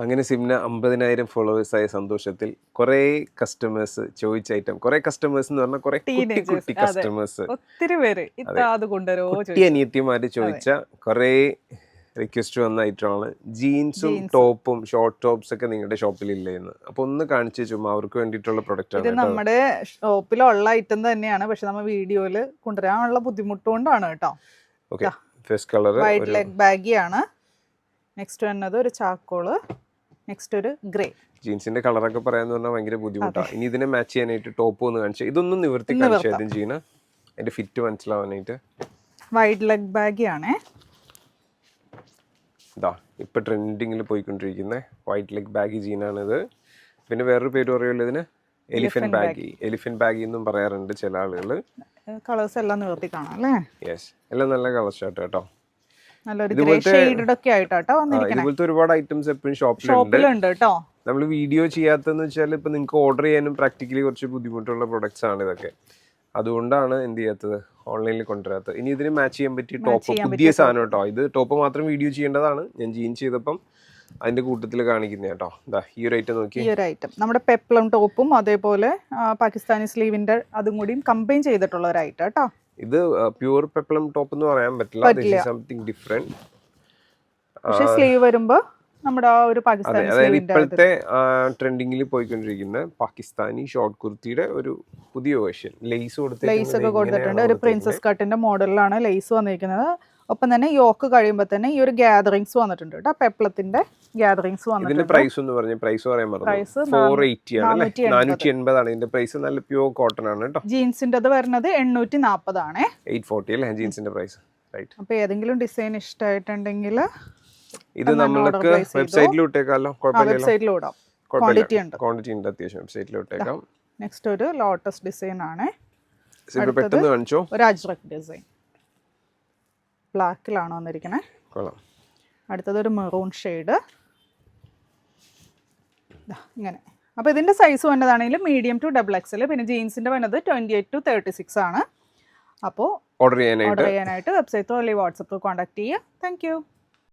അങ്ങനെ സിംന 50,000 ഫോളോവേഴ്സായ സന്തോഷത്തിൽ കുറേ കസ്റ്റമേഴ്സ് ചോദിച്ച ഐറ്റം, കുറേ കസ്റ്റമേഴ്സ് എന്ന് പറഞ്ഞാൽ കുറേ കുട്ടി കുട്ടി കസ്റ്റമേഴ്സ്, ഒത്തിരി പേര് കുട്ടി അനിയത്തിമാര് ചോദിച്ച കുറേ റിക്വസ്റ്റ് വന്ന ഐറ്റമാണ് ജീൻസും ടോപ്പും ഷോർട്ട് ടോപ്സ് ഒക്കെ നിങ്ങളുടെ ഷോപ്പിൽ ഇല്ലേന്ന്. അപ്പൊ ഒന്ന് കാണിച്ചു ചുമ്മാ അവർക്ക് വേണ്ടിയിട്ടുള്ള പ്രൊഡക്റ്റ് ആണ്. നമ്മുടെ ഷോപ്പിലുള്ള ഐറ്റം തന്നെയാണ്, പക്ഷെ നമ്മൾ വീഡിയോയിൽ കൊണ്ടുവരാനുള്ള ബുദ്ധിമുട്ടുകൊണ്ടാണ് കേട്ടോ. Okay, first colour white leg baggy ആണ്. നെക്സ്റ്റ് വന്നത് ഒരു ചാക്കോള്, നെക്സ്റ്റ് ഒരു ഗ്രേ. ജീൻസിന്റെ കളറൊക്കെ പറയാന്ന് പറഞ്ഞാൽ ഭയങ്കര ബുദ്ധിമുട്ടാണ്. ഇനി ഇതിനെ മാച്ച് ചെയ്യാനായിട്ട് ടോപ്പ് ഒന്ന് കാണിച്ചു, ഇതൊന്നും നിവർത്തി കാണിച്ചു ജീന, അതിന്റെ ഫിറ്റ് മനസ്സിലാവാനായിട്ട്. വൈറ്റ് ലെഗ് ബാഗി ആണേ, ഇതാ ഇപ്പൊ ട്രെൻഡിങ്ങിൽ പോയിക്കൊണ്ടിരിക്കുന്ന വൈറ്റ് ലെഗ് ബാഗി ജീനാണിത്. പിന്നെ വേറൊരു പേര് പറയുമല്ലോ ഇതിന്, എലിഫന്റ് ബാഗി. എലിഫന്റ് ബാഗി എന്നും പറയാറുണ്ട് ചില ആളുകള്. കളേഴ്സ് എല്ലാം നിവർത്തി കാണാം അല്ലേ? യെസ്, എല്ലാം നല്ല കളർ ഷർട്ട് കേട്ടോ. ഇതുപോലത്തെ ഒരുപാട് ഐറ്റംസ് എപ്പോഴും ഷോപ്പിലുണ്ട് കേട്ടോ. നമ്മൾ വീഡിയോ ചെയ്യാത്തതെന്ന് വെച്ചാൽ ഇപ്പൊ നിങ്ങൾക്ക് ഓർഡർ ചെയ്യാനും പ്രാക്ടിക്കലി കുറച്ച് ബുദ്ധിമുട്ടുള്ള പ്രൊഡക്ട്സ് ആണ് ഇതൊക്കെ. അതുകൊണ്ടാണ് എന്ത് ചെയ്യാത്തത്, ഓൺലൈനിൽ കൊണ്ടുവരാത്തത്. ഇനി ഇതിന് മാച്ച് ചെയ്യാൻ പറ്റിയ ടോപ്പ്, പുതിയ സാധനം കേട്ടോ. ഇത് ടോപ്പ് മാത്രം വീഡിയോ ചെയ്യേണ്ടതാണ്, ഞാൻ ജീൻസ് ചെയ്തപ്പം അതിന്റെ കൂട്ടത്തിൽ കാണിക്കുന്ന കേട്ടോ. ഈ ഒരു ഐറ്റം നോക്കി, ഈ ഒരു ഐറ്റം നമ്മുടെ പെപ്ലം ടോപ്പും അതേപോലെ പാകിസ്ഥാനി സ്ലീവിന്റെ അതും കൂടിയും കമ്പൈൻ ചെയ്തിട്ടുള്ള ഒരു ഐറ്റം കേട്ടോ. ഇത് പ്യൂർ പെപ്ലം ടോപ്പ് എന്ന് പറയാൻ പറ്റില്ല, സംതിങ് ഡിഫറെന്റ്. പക്ഷേ സ്ലീവ് വരുമ്പോ നമ്മുടെ ആ ഒരു പാകിസ്ഥാനി, അതായത് ഇപ്പോഴത്തെ ട്രെൻഡിങ്ങിൽ പോയിക്കൊണ്ടിരിക്കുന്ന പാകിസ്ഥാനി ഷോർട്ട് കുർത്തിയുടെ ഒരു പുതിയ വേർഷൻ. ലേസ് ഒക്കെ കൊടുത്തിട്ടുണ്ട്. ഒരു പ്രിൻസസ് കട്ടിന്റെ മോഡലിലാണ് ലേസ് വന്നിരിക്കുന്നത്. ഒപ്പം തന്നെ യോക്ക് കഴിയുമ്പോൾ തന്നെ ഈ ഒരു ഗ്യാദറിങ്സ് വന്നിട്ടുണ്ട് കേട്ടോ, പെപ്ലത്തിന്റെ ഗ്യാദറിങ്സ് വന്നിട്ടുണ്ട്. ഇതിന്റെ പ്രൈസ് എന്ന് പറഞ്ഞ പ്രൈസ് പറയാൻ മറന്നു, 480 ആണ്, 480 ആണ് ഇതിന്റെ പ്രൈസ്. നല്ല പ്യൂർ കോട്ടൺ ആണ് കേട്ടോ. ജീൻസിന്റെ വരുന്നത് 840 ആണ്, 840 അല്ലേ ജീൻസിന്റെ പ്രൈസ്. റൈറ്റ്. അപ്പൊ ഏതെങ്കിലും ഡിസൈൻ ഇഷ്ടമായിട്ടുണ്ടെങ്കിൽ ഇത് നമ്മൾക്ക് വെബ്സൈറ്റിൽ ഇട്ടേക്കാലോ, കുഴപ്പമില്ല, ക്വാണ്ടിറ്റി ഉണ്ട് അത്യാവശ്യം, വെബ്സൈറ്റിൽ ഇട്ടേക്കാം. നെക്സ്റ്റ് ഒരു ലോട്ടസ് ഡിസൈൻ ആണ്, പെട്ടെന്ന് കാണിച്ചോ. ഒരു അജ്രക് ഡിസൈൻ ബ്ലാക്കിലാണ് വന്നിരിക്കുന്നത്. അടുത്തത് ഒരു മെറൂൺ ഷെയ്ഡ് ഇങ്ങനെ. അപ്പോൾ ഇതിൻ്റെ സൈസ് വന്നതാണെങ്കിൽ മീഡിയം ടു XXL. പിന്നെ ജീൻസിൻ്റെ വന്നത് 28 to 36 ആണ്. അപ്പോൾ ഓർഡർ ചെയ്യാനായിട്ട് വെബ്സൈറ്റോ അല്ലെങ്കിൽ വാട്സപ്പിൽ കോൺടാക്ട് ചെയ്യുക. Thank you.